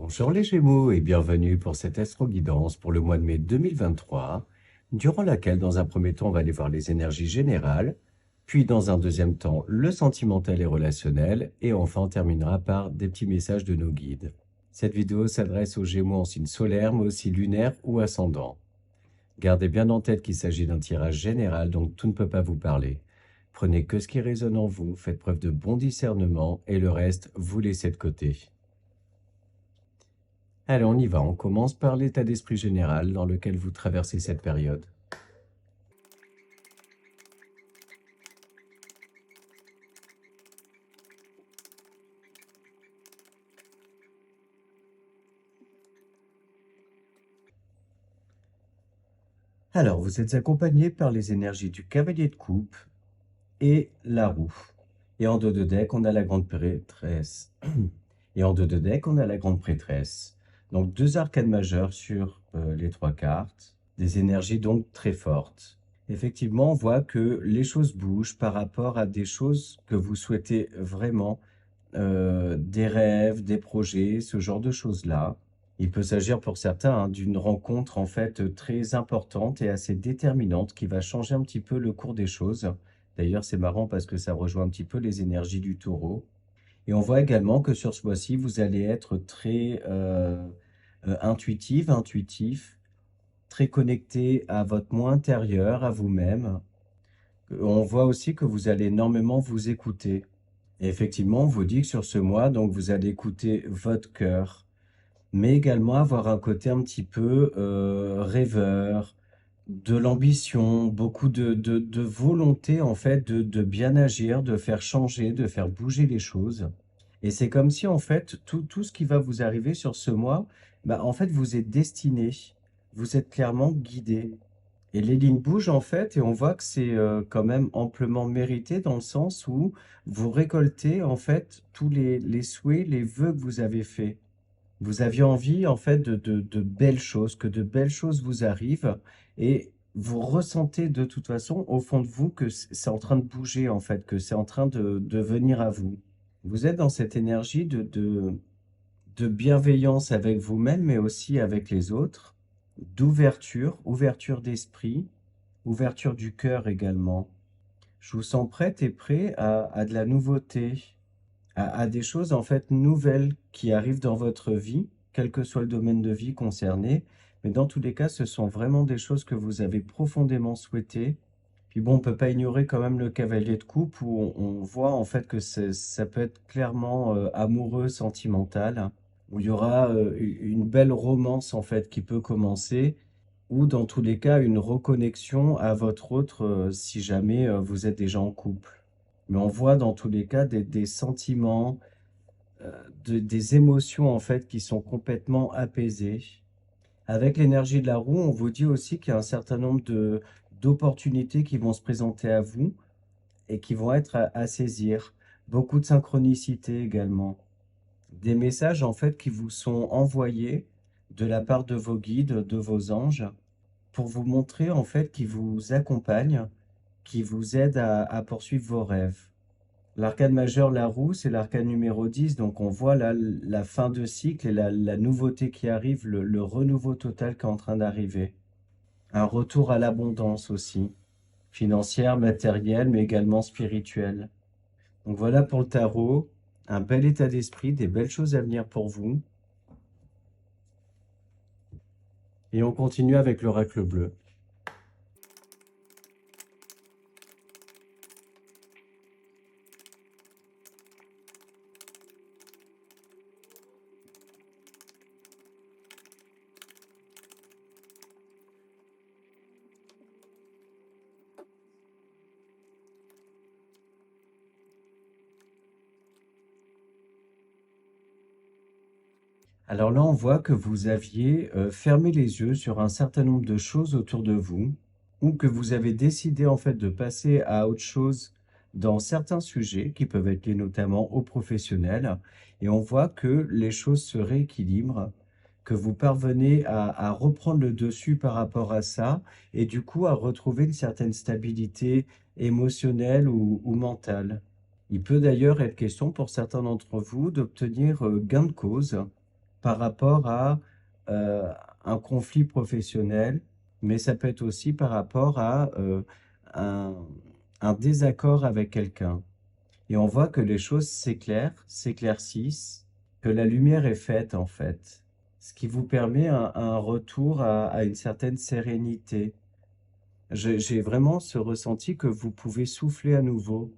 Bonjour les Gémeaux et bienvenue pour cette astro-guidance pour le mois de mai 2023, durant laquelle dans un premier temps on va aller voir les énergies générales, puis dans un deuxième temps le sentimental et relationnel, et enfin on terminera par des petits messages de nos guides. Cette vidéo s'adresse aux Gémeaux en signe solaire mais aussi lunaire ou ascendant. Gardez bien en tête qu'il s'agit d'un tirage général donc tout ne peut pas vous parler. Prenez que ce qui résonne en vous, faites preuve de bon discernement et le reste vous laissez de côté. Allez, on y va. On commence par l'état d'esprit général dans lequel vous traversez cette période. Alors, vous êtes accompagné par les énergies du cavalier de coupe et la roue. Et en dos de deck, on a la grande prêtresse. Et en dos de deck, on a la grande prêtresse. Donc, deux arcanes majeures sur les trois cartes. Des énergies donc très fortes. Effectivement, on voit que les choses bougent par rapport à des choses que vous souhaitez vraiment, des rêves, des projets, ce genre de choses-là. Il peut s'agir pour certains d'une rencontre en fait très importante et assez déterminante qui va changer un petit peu le cours des choses. D'ailleurs, c'est marrant parce que ça rejoint un petit peu les énergies du taureau. Et on voit également que sur ce mois-ci, vous allez être très intuitif, très connecté à votre moi intérieur, à vous-même. On voit aussi que vous allez énormément vous écouter. Et effectivement, on vous dit que sur ce mois, donc vous allez écouter votre cœur, mais également avoir un côté un petit peu rêveur, de l'ambition, beaucoup de volonté en fait de bien agir, de faire changer, de faire bouger les choses. Et c'est comme si en fait tout ce qui va vous arriver sur ce mois, bah, en fait vous êtes destiné, vous êtes clairement guidé. Et les lignes bougent en fait, et on voit que c'est quand même amplement mérité dans le sens où vous récoltez en fait tous les souhaits, les vœux que vous avez faits. Vous aviez envie en fait de belles choses, que de belles choses vous arrivent, et vous ressentez de toute façon au fond de vous que c'est en train de bouger en fait, que c'est en train de venir à vous. Vous êtes dans cette énergie de bienveillance avec vous-même, mais aussi avec les autres, d'ouverture, ouverture d'esprit, ouverture du cœur également. Je vous sens prête et prêt à de la nouveauté, à des choses en fait nouvelles qui arrivent dans votre vie, quel que soit le domaine de vie concerné. Mais dans tous les cas, ce sont vraiment des choses que vous avez profondément souhaitées. Puis bon, on ne peut pas ignorer quand même le cavalier de coupe où on voit en fait que ça peut être clairement amoureux, sentimental, où il y aura une belle romance en fait qui peut commencer, ou dans tous les cas une reconnexion à votre autre si jamais vous êtes déjà en couple. Mais on voit dans tous les cas des sentiments, des émotions en fait qui sont complètement apaisées. Avec l'énergie de la roue, on vous dit aussi qu'il y a un certain nombre d'opportunités qui vont se présenter à vous et qui vont être à saisir. Beaucoup de synchronicité également. Des messages en fait qui vous sont envoyés de la part de vos guides, de vos anges, pour vous montrer en fait qu'ils vous accompagnent, qui vous aident à poursuivre vos rêves. L'arcane majeur, la roue, c'est l'arcane numéro 10, donc on voit là la fin de cycle et la nouveauté qui arrive, le renouveau total qui est en train d'arriver. Un retour à l'abondance aussi, financière, matérielle, mais également spirituelle. Donc voilà pour le tarot, un bel état d'esprit, des belles choses à venir pour vous. Et on continue avec l'oracle bleu. Alors là, on voit que vous aviez fermé les yeux sur un certain nombre de choses autour de vous, ou que vous avez décidé en fait de passer à autre chose dans certains sujets qui peuvent être liés notamment aux professionnels. Et on voit que les choses se rééquilibrent, que vous parvenez à reprendre le dessus par rapport à ça, et du coup à retrouver une certaine stabilité émotionnelle ou mentale. Il peut d'ailleurs être question pour certains d'entre vous d'obtenir gain de cause par rapport à euh, un conflit professionnel, mais ça peut être aussi par rapport à un, un désaccord avec quelqu'un. Et on voit que les choses s'éclairent, s'éclaircissent, que la lumière est faite en fait, ce qui vous permet un retour à une certaine sérénité. J'ai vraiment ce ressenti que vous pouvez souffler à nouveau.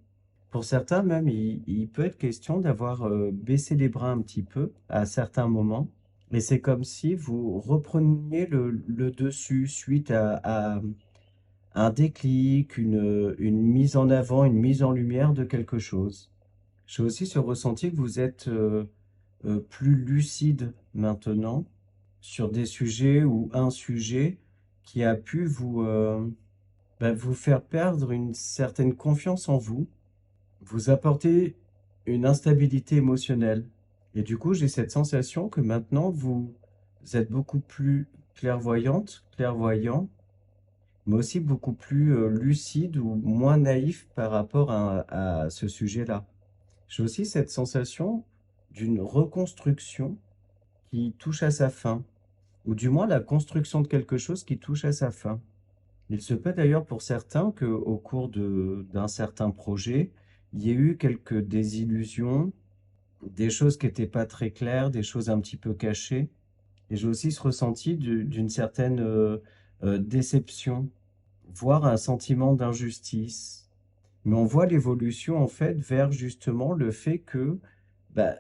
Pour certains même, il peut être question d'avoir baissé les bras un petit peu à certains moments. Et c'est comme si vous repreniez le dessus suite à un déclic, une mise en avant, une mise en lumière de quelque chose. J'ai aussi ce ressenti que vous êtes plus lucide maintenant sur des sujets ou un sujet qui a pu vous faire perdre une certaine confiance en vous, vous apporter une instabilité émotionnelle. Et du coup, j'ai cette sensation que maintenant, vous êtes beaucoup plus clairvoyante, clairvoyant, mais aussi beaucoup plus lucide ou moins naïf par rapport à ce sujet-là. J'ai aussi cette sensation d'une reconstruction qui touche à sa fin, ou du moins la construction de quelque chose qui touche à sa fin. Il se peut d'ailleurs pour certains qu'au cours d'un certain projet, il y ait eu quelques désillusions, des choses qui n'étaient pas très claires, des choses un petit peu cachées. Et j'ai aussi ce ressenti d'une certaine déception, voire un sentiment d'injustice. Mais on voit l'évolution en fait vers justement le fait que bah,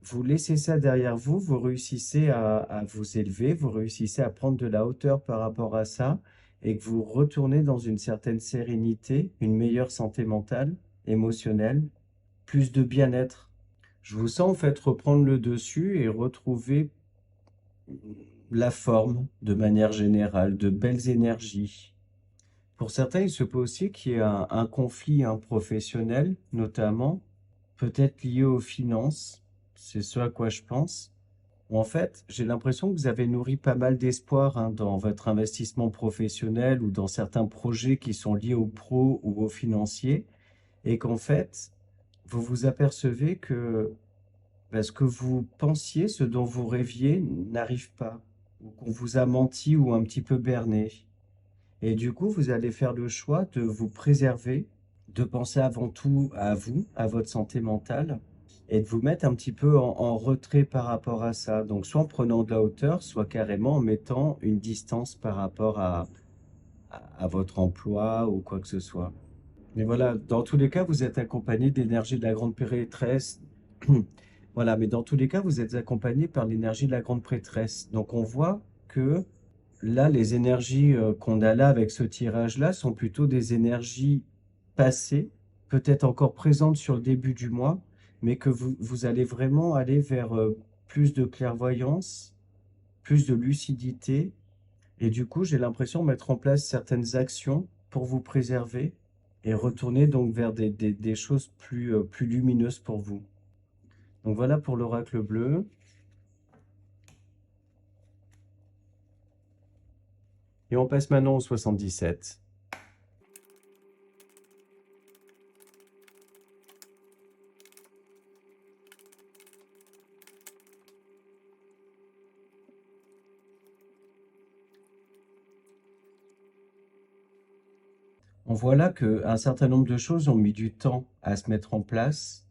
vous laissez ça derrière vous, vous réussissez à vous élever, vous réussissez à prendre de la hauteur par rapport à ça, et que vous retournez dans une certaine sérénité, une meilleure santé mentale, émotionnelle, plus de bien-être. Je vous sens en fait reprendre le dessus et retrouver la forme de manière générale, de belles énergies. Pour certains, il se peut aussi qu'il y ait un conflit professionnel, notamment, peut-être lié aux finances, c'est ce à quoi je pense. En fait, j'ai l'impression que vous avez nourri pas mal d'espoir dans votre investissement professionnel ou dans certains projets qui sont liés au pro ou au financier, et qu'en fait, vous vous apercevez que ce que vous pensiez, ce dont vous rêviez, n'arrive pas, ou qu'on vous a menti ou un petit peu berné. Et du coup, vous allez faire le choix de vous préserver, de penser avant tout à vous, à votre santé mentale, et de vous mettre un petit peu en retrait par rapport à ça. Donc, soit en prenant de la hauteur, soit carrément en mettant une distance par rapport à votre emploi ou quoi que ce soit. Mais voilà, dans tous les cas, vous êtes accompagné de l'énergie de la grande prêtresse. Voilà, mais dans tous les cas, vous êtes accompagné par l'énergie de la grande prêtresse. Donc, on voit que là, les énergies qu'on a là avec ce tirage-là sont plutôt des énergies passées, peut-être encore présentes sur le début du mois, mais que vous allez vraiment aller vers plus de clairvoyance, plus de lucidité. Et du coup, j'ai l'impression de mettre en place certaines actions pour vous préserver et retourner donc vers des choses plus lumineuses pour vous. Donc voilà pour l'oracle bleu. Et on passe maintenant au 77. On voit là qu'un certain nombre de choses ont mis du temps à se mettre en place.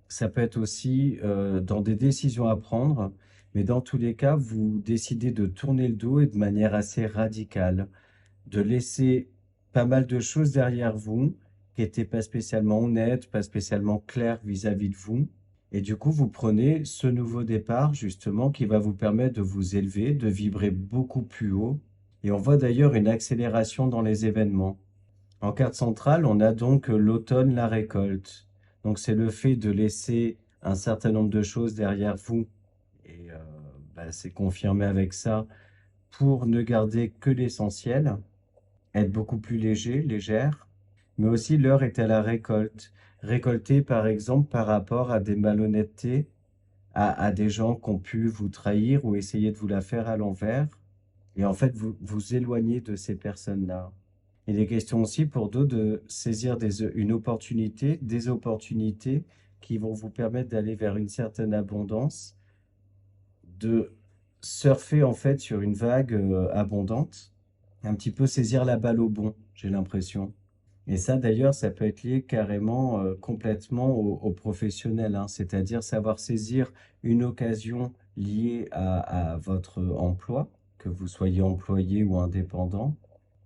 Ça peut être aussi dans des décisions à prendre, mais dans tous les cas, vous décidez de tourner le dos et de manière assez radicale, de laisser pas mal de choses derrière vous qui n'étaient pas spécialement honnêtes, pas spécialement claires vis-à-vis de vous. Et du coup, vous prenez ce nouveau départ, justement, qui va vous permettre de vous élever, de vibrer beaucoup plus haut. Et on voit d'ailleurs une accélération dans les événements. En carte centrale, on a donc l'automne, la récolte. Donc c'est le fait de laisser un certain nombre de choses derrière vous. Et c'est confirmé avec ça pour ne garder que l'essentiel, être beaucoup plus léger, légère. Mais aussi l'heure est à la récolte. Récolter par exemple par rapport à des malhonnêtetés, à des gens qui ont pu vous trahir ou essayer de vous la faire à l'envers. Et en fait, vous vous éloignez de ces personnes-là. Il est question aussi pour d'autres de saisir une opportunité, des opportunités qui vont vous permettre d'aller vers une certaine abondance, de surfer en fait sur une vague abondante, un petit peu saisir la balle au bond, j'ai l'impression. Et ça, d'ailleurs, ça peut être lié carrément complètement au professionnel, hein, c'est-à-dire savoir saisir une occasion liée à votre emploi, que vous soyez employé ou indépendant.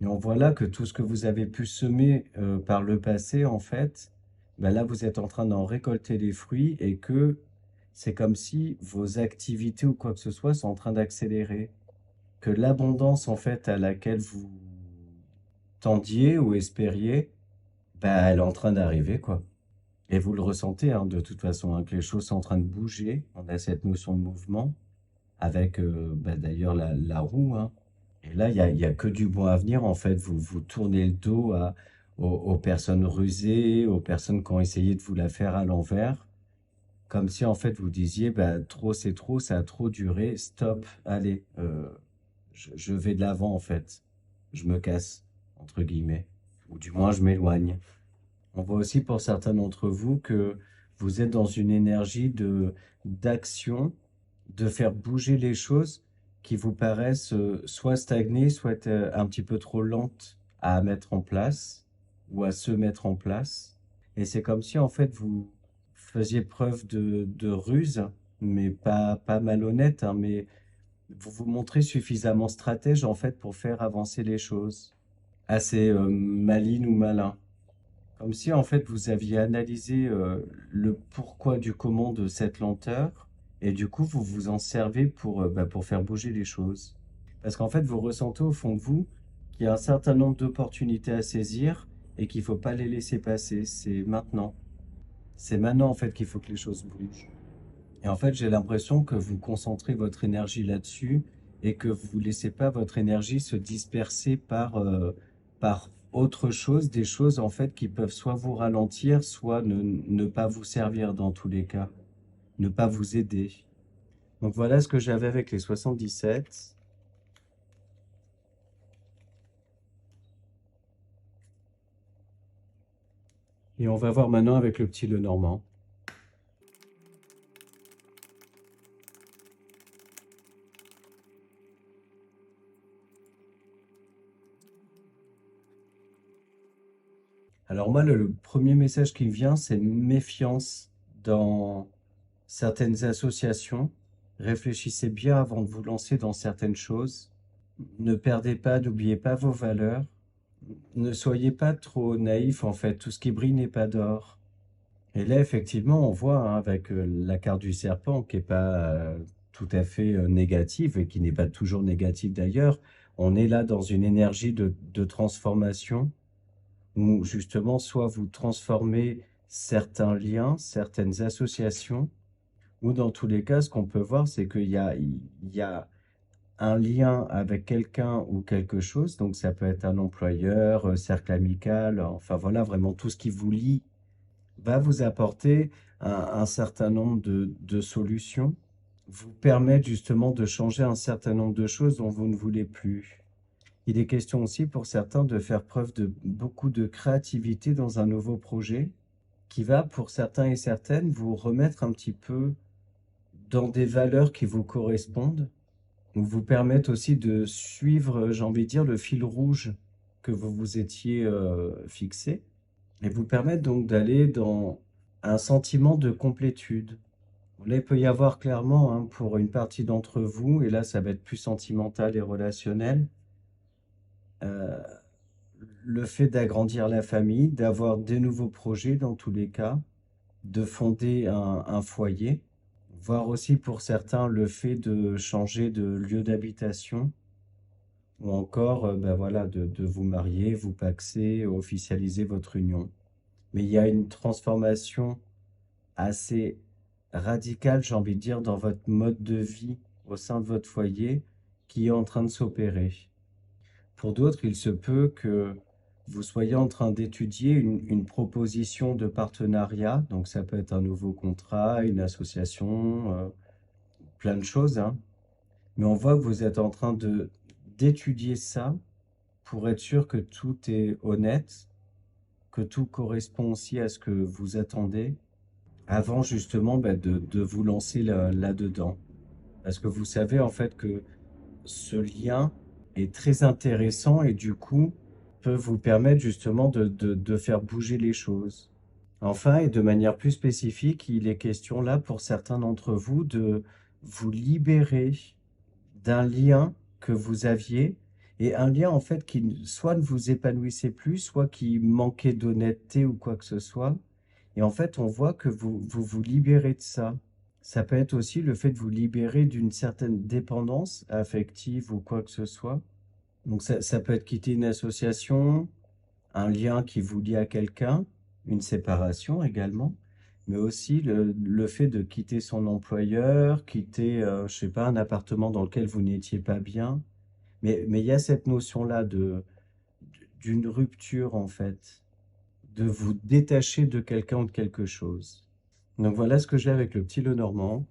Et on voit là que tout ce que vous avez pu semer par le passé, en fait, ben là, vous êtes en train d'en récolter les fruits et que c'est comme si vos activités ou quoi que ce soit sont en train d'accélérer, que l'abondance, en fait, à laquelle vous tendiez ou espériez, bah, elle est en train d'arriver, quoi. Et vous le ressentez, hein, de toute façon, hein, que les choses sont en train de bouger. On a cette notion de mouvement avec, bah, d'ailleurs, la roue, hein. Et là, il y a que du bon à venir, en fait. Vous tournez le dos aux personnes rusées, aux personnes qui ont essayé de vous la faire à l'envers. Comme si, en fait, vous disiez, bah, trop, c'est trop, ça a trop duré, stop, allez, je vais de l'avant, en fait. Je me casse, entre guillemets. Ou du moins, je m'éloigne. On voit aussi pour certains d'entre vous que vous êtes dans une énergie d'action, de faire bouger les choses qui vous paraissent soit stagnées, soit un petit peu trop lentes à mettre en place ou à se mettre en place. Et c'est comme si en fait vous faisiez preuve de ruse, mais pas malhonnête, hein, mais vous vous montrez suffisamment stratège en fait pour faire avancer les choses. Assez maline ou malin. Comme si en fait vous aviez analysé le pourquoi du comment de cette lenteur et du coup vous vous en servez pour faire bouger les choses. Parce qu'en fait vous ressentez au fond de vous qu'il y a un certain nombre d'opportunités à saisir et qu'il ne faut pas les laisser passer. C'est maintenant. C'est maintenant en fait qu'il faut que les choses bougent. Et en fait j'ai l'impression que vous concentrez votre énergie là-dessus et que vous ne laissez pas votre énergie se disperser par autre chose, des choses en fait qui peuvent soit vous ralentir, soit ne pas vous servir dans tous les cas, ne pas vous aider. Donc voilà ce que j'avais avec les 77. Et on va voir maintenant avec le petit Lenormand. Alors moi, le premier message qui me vient, c'est méfiance dans certaines associations. Réfléchissez bien avant de vous lancer dans certaines choses. Ne perdez pas, n'oubliez pas vos valeurs. Ne soyez pas trop naïf en fait. Tout ce qui brille n'est pas d'or. Et là, effectivement, on voit hein, avec la carte du serpent qui n'est pas tout à fait négative et qui n'est pas toujours négative d'ailleurs. On est là dans une énergie de transformation où justement, soit vous transformez certains liens, certaines associations, ou dans tous les cas, ce qu'on peut voir, c'est il y a un lien avec quelqu'un ou quelque chose, donc ça peut être un employeur, cercle amical, enfin voilà, vraiment tout ce qui vous lie va vous apporter un certain nombre de solutions, vous permettre justement de changer un certain nombre de choses dont vous ne voulez plus. Il est question aussi pour certains de faire preuve de beaucoup de créativité dans un nouveau projet qui va, pour certains et certaines, vous remettre un petit peu dans des valeurs qui vous correspondent, ou vous permettent aussi de suivre, j'ai envie de dire, le fil rouge que vous vous étiez fixé, et vous permettre donc d'aller dans un sentiment de complétude. Là, il peut y avoir clairement, hein, pour une partie d'entre vous, et là, ça va être plus sentimental et relationnel, euh, le fait d'agrandir la famille, d'avoir des nouveaux projets dans tous les cas, de fonder un foyer, voire aussi pour certains le fait de changer de lieu d'habitation, ou encore ben voilà, de vous marier, vous paxer, officialiser votre union. Mais il y a une transformation assez radicale, j'ai envie de dire, dans votre mode de vie au sein de votre foyer qui est en train de s'opérer. Pour d'autres, il se peut que vous soyez en train d'étudier une proposition de partenariat. Donc, ça peut être un nouveau contrat, une association, plein de choses, hein. Mais on voit que vous êtes en train d'étudier ça pour être sûr que tout est honnête, que tout correspond aussi à ce que vous attendez, avant justement bah, de vous lancer là-dedans. Parce que vous savez en fait que ce lien est très intéressant et du coup peut vous permettre justement de faire bouger les choses. Enfin, et de manière plus spécifique, il est question là pour certains d'entre vous de vous libérer d'un lien que vous aviez et un lien en fait qui soit ne vous épanouissait plus, soit qui manquait d'honnêteté ou quoi que ce soit. Et en fait, on voit que vous libérez de ça. Ça peut être aussi le fait de vous libérer d'une certaine dépendance affective ou quoi que ce soit. Donc ça peut être quitter une association, un lien qui vous lie à quelqu'un, une séparation également, mais aussi le fait de quitter son employeur, quitter, je sais pas, un appartement dans lequel vous n'étiez pas bien. Mais il y a cette notion-là d'une rupture en fait, de vous détacher de quelqu'un ou de quelque chose. Donc voilà ce que j'ai avec le petit Lenormand.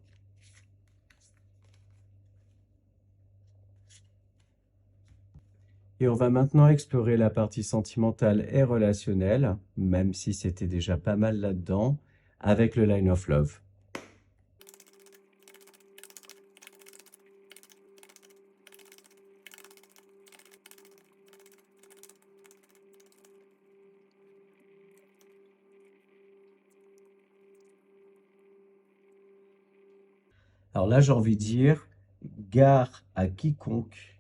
Et on va maintenant explorer la partie sentimentale et relationnelle, même si c'était déjà pas mal là-dedans, avec le Line of Love. Alors là, j'ai envie de dire, gare à quiconque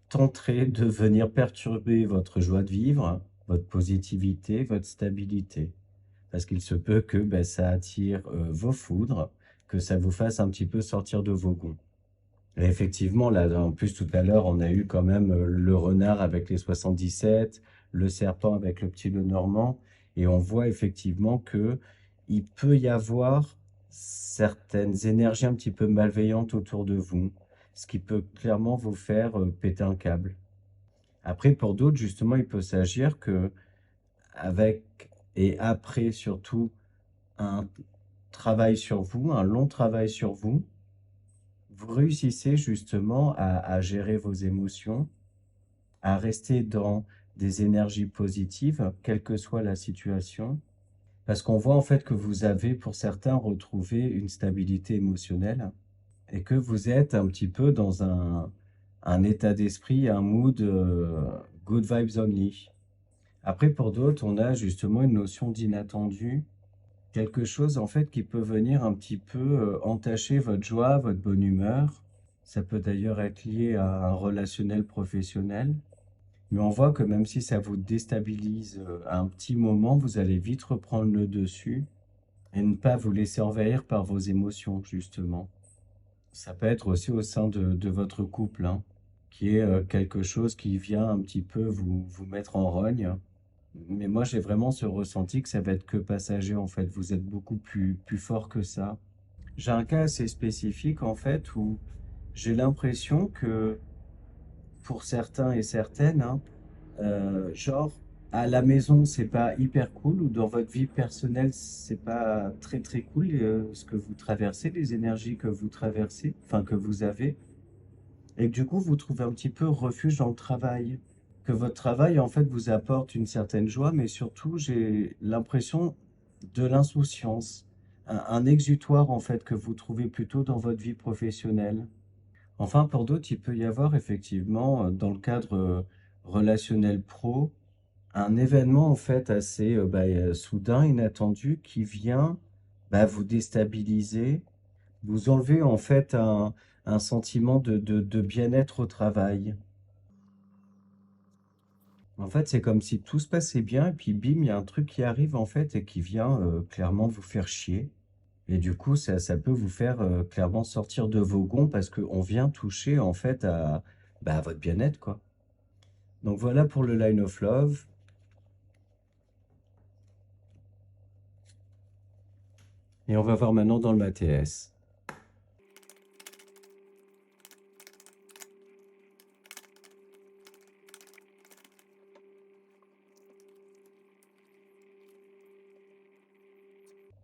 tenterait de venir perturber votre joie de vivre, votre positivité, votre stabilité. Parce qu'il se peut que ben, ça attire vos foudres, que ça vous fasse un petit peu sortir de vos gonds. Et effectivement, là, en plus, tout à l'heure, on a eu quand même le renard avec les 77, le serpent avec le petit Lenormand, et on voit effectivement que il peut y avoir certaines énergies un petit peu malveillantes autour de vous, ce qui peut clairement vous faire péter un câble. Après, pour d'autres, justement, il peut s'agir que avec et après surtout un travail sur vous, un long travail sur vous, vous réussissez justement à gérer vos émotions, à rester dans des énergies positives, quelle que soit la situation, parce qu'on voit en fait que vous avez, pour certains, retrouvé une stabilité émotionnelle et que vous êtes un petit peu dans un état d'esprit, un mood good vibes only. Après, pour d'autres, on a justement une notion d'inattendu, quelque chose en fait qui peut venir un petit peu entacher votre joie, votre bonne humeur. Ça peut d'ailleurs être lié à un relationnel professionnel. Mais on voit que même si ça vous déstabilise à un petit moment, vous allez vite reprendre le dessus et ne pas vous laisser envahir par vos émotions, justement. Ça peut être aussi au sein de votre couple, hein, qui est quelque chose qui vient un petit peu vous mettre en rogne. Mais moi, j'ai vraiment ce ressenti que ça va être que passager, en fait. Vous êtes beaucoup plus fort que ça. J'ai un cas assez spécifique, en fait, où j'ai l'impression que pour certains et certaines, hein, genre, à la maison, c'est pas hyper cool, ou dans votre vie personnelle, c'est pas très très cool, ce que vous traversez, les énergies que vous traversez, enfin que vous avez, et que du coup, vous trouvez un petit peu refuge dans le travail. Que votre travail, en fait, vous apporte une certaine joie, mais surtout, j'ai l'impression de l'insouciance, un exutoire, en fait, que vous trouvez plutôt dans votre vie professionnelle. Enfin, pour d'autres, il peut y avoir effectivement, dans le cadre relationnel pro, un événement en fait assez soudain, inattendu, qui vient vous déstabiliser, vous enlever en fait un sentiment de bien-être au travail. En fait, c'est comme si tout se passait bien et puis bim, il y a un truc qui arrive en fait et qui vient clairement vous faire chier. Et du coup, ça peut vous faire clairement sortir de vos gonds parce qu'on vient toucher en fait à votre bien-être, quoi. Donc voilà pour le Line of Love. Et on va voir maintenant dans le MATS.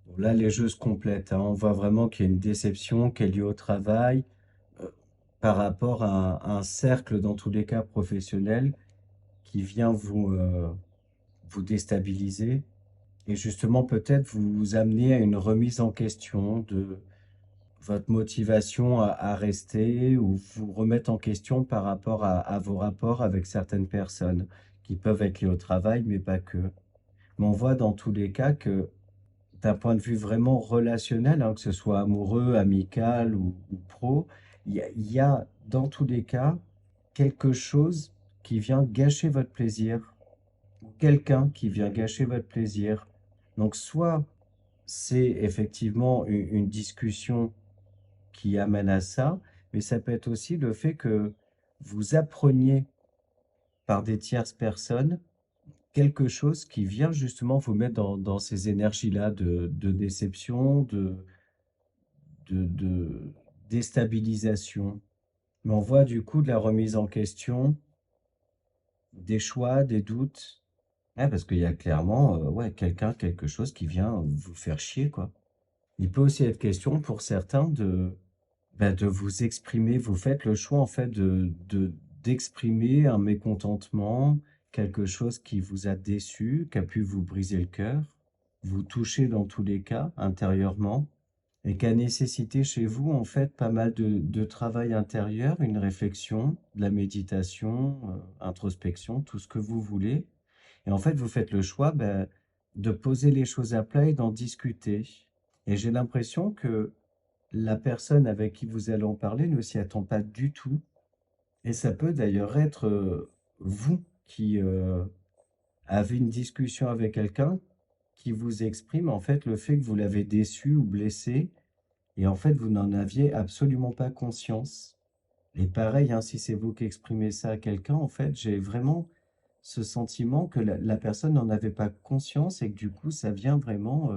Bon, là, les jeux se complètent, hein. On voit vraiment qu'il y a une déception qui est liée au travail euh, par rapport à un cercle, dans tous les cas professionnel, qui vient vous déstabiliser et justement peut-être vous amener à une remise en question de votre motivation à rester ou vous remettre en question par rapport à vos rapports avec certaines personnes qui peuvent être liées au travail, mais pas que. Mais on voit dans tous les cas que d'un point de vue vraiment relationnel, hein, que ce soit amoureux, amical ou pro, il y a dans tous les cas quelque chose qui vient gâcher votre plaisir, ou quelqu'un qui vient gâcher votre plaisir. Donc soit c'est effectivement une discussion qui amène à ça, mais ça peut être aussi le fait que vous appreniez par des tierces personnes quelque chose qui vient justement vous mettre dans ces énergies-là de déception, de déstabilisation. Mais on voit du coup de la remise en question, des choix, des doutes. Ouais, parce qu'il y a clairement ouais, quelqu'un, quelque chose qui vient vous faire chier, quoi. Il peut aussi être question pour certains de vous exprimer. Vous faites le choix en fait d'exprimer un mécontentement, quelque chose qui vous a déçu, qui a pu vous briser le cœur, vous toucher dans tous les cas intérieurement, et qui a nécessité chez vous en fait pas mal de travail intérieur, une réflexion, de la méditation, introspection, tout ce que vous voulez. Et en fait, vous faites le choix de poser les choses à plat et d'en discuter. Et j'ai l'impression que la personne avec qui vous allez en parler ne s'y attend pas du tout. Et ça peut d'ailleurs être vous qui avez une discussion avec quelqu'un qui vous exprime en fait le fait que vous l'avez déçu ou blessé. Et en fait, vous n'en aviez absolument pas conscience. Et pareil, hein, si c'est vous qui exprimez ça à quelqu'un, en fait, j'ai vraiment ce sentiment que la personne n'en avait pas conscience et que du coup, ça vient vraiment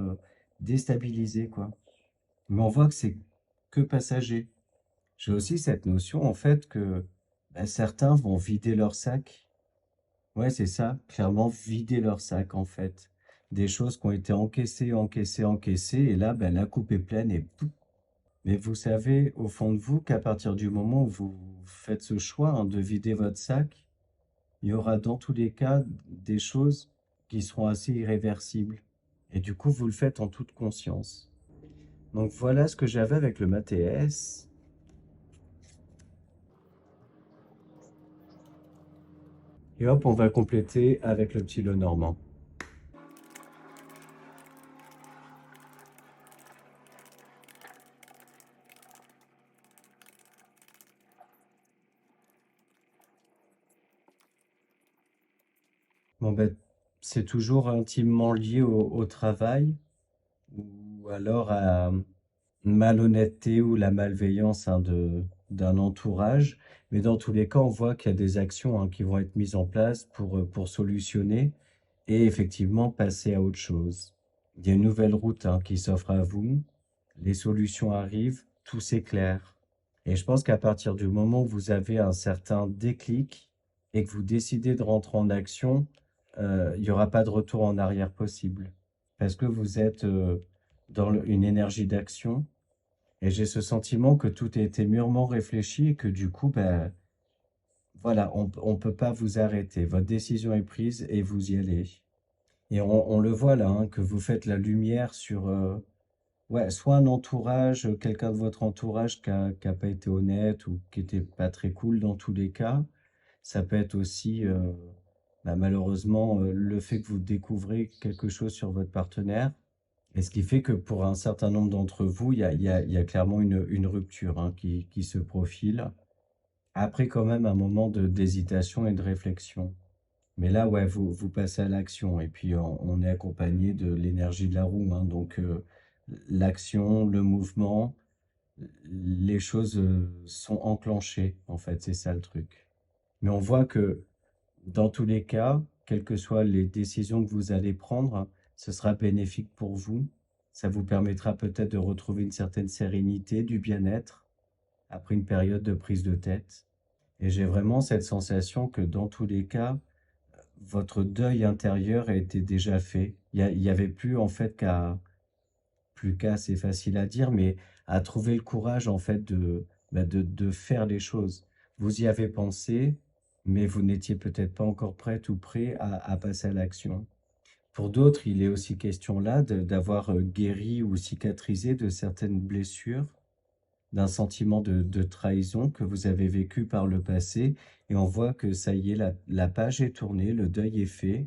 déstabiliser, quoi. Mais on voit que c'est que passager. J'ai aussi cette notion, en fait, que certains vont vider leur sac. Ouais, c'est ça, clairement vider leur sac, en fait. Des choses qui ont été encaissées, encaissées, encaissées, et là, la coupe est pleine et pouf. Mais vous savez, au fond de vous, qu'à partir du moment où vous faites ce choix, hein, de vider votre sac, il y aura dans tous les cas des choses qui seront assez irréversibles. Et du coup, vous le faites en toute conscience. Donc voilà ce que j'avais avec le MATS. Et hop, on va compléter avec le petit Lenormand. Bon ben, c'est toujours intimement lié au travail ou alors à une malhonnêteté ou la malveillance, hein, d'un entourage. Mais dans tous les cas, on voit qu'il y a des actions, hein, qui vont être mises en place pour solutionner et effectivement passer à autre chose. Il y a une nouvelle route, hein, qui s'offre à vous. Les solutions arrivent, tout s'éclaire. Et je pense qu'à partir du moment où vous avez un certain déclic et que vous décidez de rentrer en action, il n'y aura pas de retour en arrière possible. Parce que vous êtes dans une énergie d'action. Et j'ai ce sentiment que tout a été mûrement réfléchi et que du coup, voilà, on peut pas vous arrêter. Votre décision est prise et vous y allez. Et on le voit là, hein, que vous faites la lumière sur ouais, soit un entourage, quelqu'un de votre entourage qui a pas été honnête ou qui était pas très cool dans tous les cas. Ça peut être aussi, malheureusement, le fait que vous découvrez quelque chose sur votre partenaire. Et ce qui fait que pour un certain nombre d'entre vous, il y a clairement une rupture, hein, qui se profile. Après, quand même, un moment d'hésitation et de réflexion. Mais là, ouais, vous passez à l'action. Et puis, on est accompagné de l'énergie de la roue, hein. Donc, l'action, le mouvement, les choses sont enclenchées, en fait. C'est ça le truc. Mais on voit que dans tous les cas, quelles que soient les décisions que vous allez prendre, ce sera bénéfique pour vous. Ça vous permettra peut-être de retrouver une certaine sérénité, du bien-être après une période de prise de tête. Et j'ai vraiment cette sensation que dans tous les cas, votre deuil intérieur a été déjà fait. Il y avait plus en fait plus qu'à, c'est facile à dire, mais à trouver le courage en fait de faire les choses. Vous y avez pensé, mais vous n'étiez peut-être pas encore prête ou prêt à passer à l'action. Pour d'autres, il est aussi question là d'avoir guéri ou cicatrisé de certaines blessures d'un sentiment de trahison que vous avez vécu par le passé. Et on voit que ça y est, la page est tournée, le deuil est fait.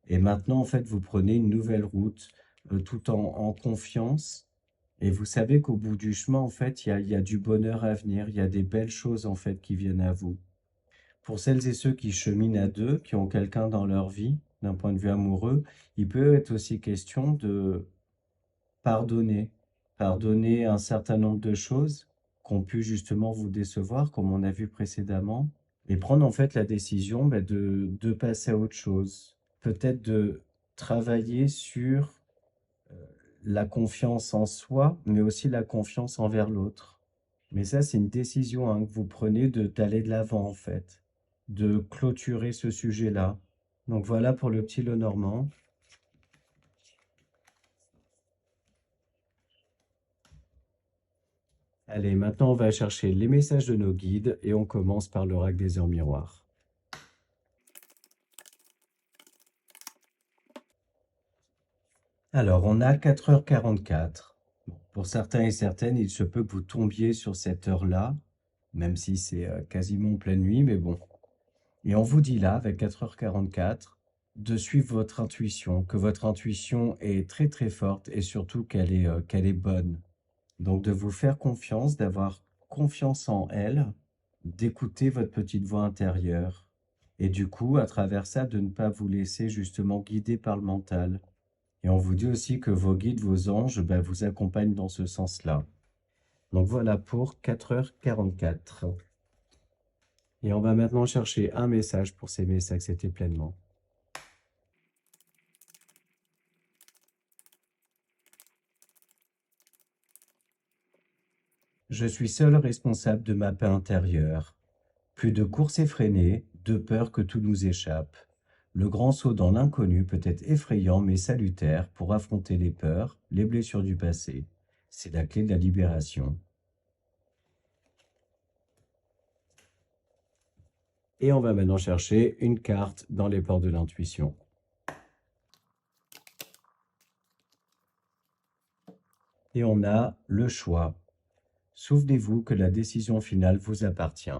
Et maintenant, en fait, vous prenez une nouvelle route, tout en confiance. Et vous savez qu'au bout du chemin, en fait, il y a du bonheur à venir, il y a des belles choses, en fait, qui viennent à vous. Pour celles et ceux qui cheminent à deux, qui ont quelqu'un dans leur vie, d'un point de vue amoureux, il peut être aussi question de pardonner. Pardonner un certain nombre de choses qui ont pu justement vous décevoir, comme on a vu précédemment, et prendre en fait la décision de passer à autre chose. Peut-être de travailler sur la confiance en soi, mais aussi la confiance envers l'autre. Mais ça, c'est une décision hein, que vous prenez d'aller de l'avant en fait, de clôturer ce sujet-là. Donc voilà pour le petit Lenormand. Allez, maintenant on va chercher les messages de nos guides et on commence par l'oracle des heures miroirs. Alors, on a 4h44. Bon, pour certains et certaines, il se peut que vous tombiez sur cette heure-là, même si c'est quasiment pleine nuit, mais bon. Et on vous dit là, avec 4h44, de suivre votre intuition, que votre intuition est très très forte et surtout qu'elle est bonne. Donc de vous faire confiance, d'avoir confiance en elle, d'écouter votre petite voix intérieure. Et du coup, à travers ça, de ne pas vous laisser justement guider par le mental. Et on vous dit aussi que vos guides, vos anges, vous accompagnent dans ce sens-là. Donc voilà pour 4h44. Et on va maintenant chercher un message pour s'aimer, s'accepter pleinement. Je suis seul responsable de ma paix intérieure. Plus de course effrénée, de peur que tout nous échappe. Le grand saut dans l'inconnu peut être effrayant mais salutaire pour affronter les peurs, les blessures du passé. C'est la clé de la libération. Et on va maintenant chercher une carte dans les portes de l'intuition. Et on a le choix. Souvenez-vous que la décision finale vous appartient.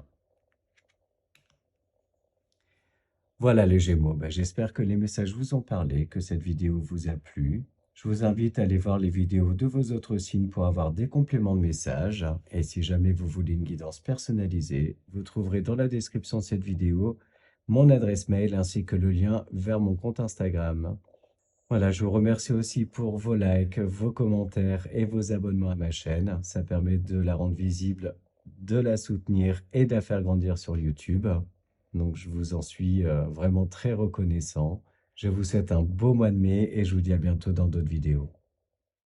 Voilà les Gémeaux, j'espère que les messages vous ont parlé, que cette vidéo vous a plu. Je vous invite à aller voir les vidéos de vos autres signes pour avoir des compléments de messages. Et si jamais vous voulez une guidance personnalisée, vous trouverez dans la description de cette vidéo mon adresse mail ainsi que le lien vers mon compte Instagram. Voilà, je vous remercie aussi pour vos likes, vos commentaires et vos abonnements à ma chaîne. Ça permet de la rendre visible, de la soutenir et de la faire grandir sur YouTube. Donc, je vous en suis vraiment très reconnaissant. Je vous souhaite un beau mois de mai et je vous dis à bientôt dans d'autres vidéos.